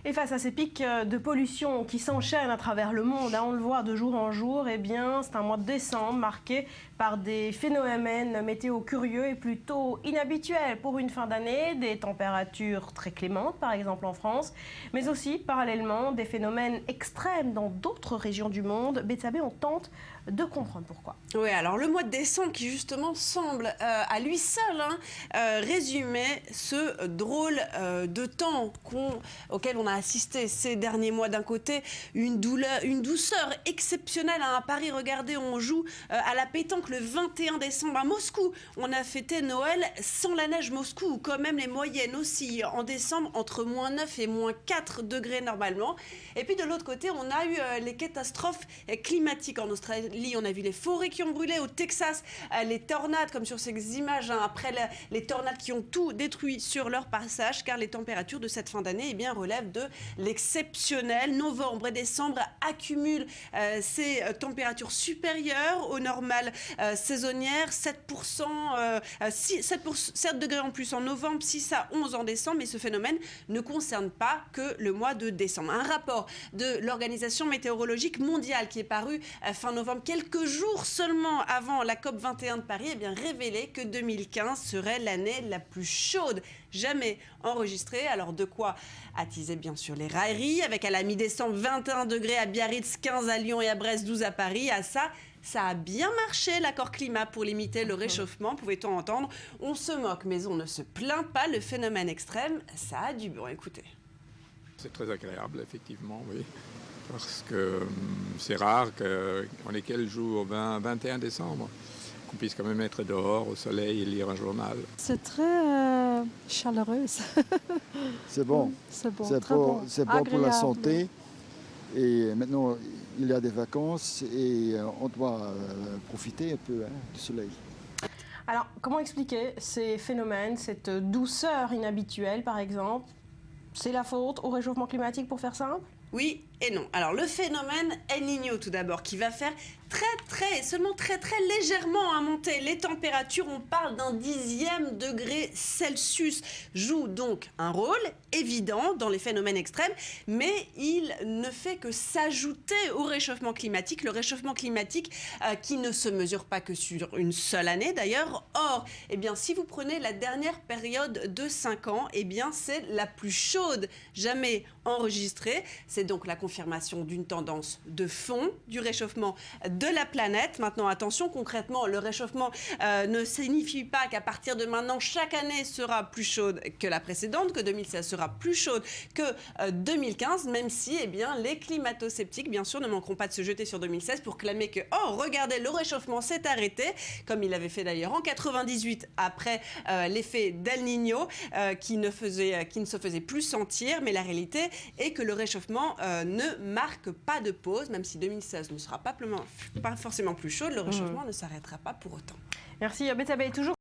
Et face à ces pics de pollution qui s'enchaînent à travers le monde, on le voit de jour en jour, eh bien, c'est un mois de décembre marqué par des phénomènes météo curieux et plutôt inhabituels pour une fin d'année, des températures très clémentes par exemple en France, mais aussi parallèlement des phénomènes extrêmes dans d'autres régions du monde. Betsabé, on tente de comprendre pourquoi. Oui, alors le mois de décembre qui justement semble à lui seul résumer ce drôle de temps auquel on a assisté ces derniers mois. D'un côté, une douceur exceptionnelle à Paris. Regardez, on joue à la pétanque le 21 décembre à Moscou. On a fêté Noël sans la neige. Moscou, où quand même les moyennes aussi en décembre entre -9 et -4 degrés normalement. Et puis de l'autre côté, on a eu les catastrophes climatiques en Australie. On a vu les forêts qui ont brûlé. Au Texas, les tornades, comme sur ces images, après les tornades qui ont tout détruit sur leur passage, car les températures de cette fin d'année relèvent de l'exceptionnel. Novembre et décembre accumulent ces températures supérieures aux normales saisonnières. 7 degrés en plus en novembre, 6 à 11 en décembre. Mais ce phénomène ne concerne pas que le mois de décembre. Un rapport de l'Organisation météorologique mondiale qui est paru fin novembre, quelques jours seulement avant la COP21 de Paris, révélé que 2015 serait l'année la plus chaude jamais enregistrée. Alors de quoi attiser bien sûr les railleries, avec à la mi-décembre 21 degrés à Biarritz, 15 à Lyon et à Brest, 12 à Paris. À ça a bien marché l'accord climat pour limiter le réchauffement, pouvait-on entendre. On se moque mais on ne se plaint pas, le phénomène extrême, ça a du bon. Écoutez. C'est très agréable, effectivement, oui. Parce que c'est rare qu'on ait quel jour, 21 décembre, qu'on puisse quand même être dehors au soleil et lire un journal. C'est très chaleureux. C'est bon. C'est bon, c'est très bon, bon. c'est bon pour la Agréable. santé. Et maintenant, il y a des vacances et on doit profiter un peu du soleil. Alors, comment expliquer ces phénomènes, cette douceur inhabituelle par exemple? C'est la faute au réchauffement climatique pour faire simple? Oui et non. Alors le phénomène El Niño tout d'abord, qui va faire seulement très légèrement monter les températures. On parle d'un 10e degré Celsius. Joue donc un rôle évident dans les phénomènes extrêmes, mais il ne fait que s'ajouter au réchauffement climatique. Le réchauffement climatique qui ne se mesure pas que sur une seule année d'ailleurs. Or, si vous prenez la dernière période de 5 ans, c'est la plus chaude jamais enregistrée. C'est donc la confirmation d'une tendance de fond du réchauffement de la planète. Maintenant, attention, concrètement, le réchauffement ne signifie pas qu'à partir de maintenant, chaque année sera plus chaude que la précédente, que 2016 sera plus chaude que 2015, même si les climato-sceptiques, bien sûr, ne manqueront pas de se jeter sur 2016 pour clamer que, oh, regardez, le réchauffement s'est arrêté, comme il avait fait d'ailleurs en 98 après l'effet d'El Niño, qui ne se faisait plus sentir. Mais la réalité est que le réchauffement ne marque pas de pause, même si 2016 ne sera pas forcément plus chaude, le réchauffement ne s'arrêtera pas pour autant. Merci Betsabé. Toujours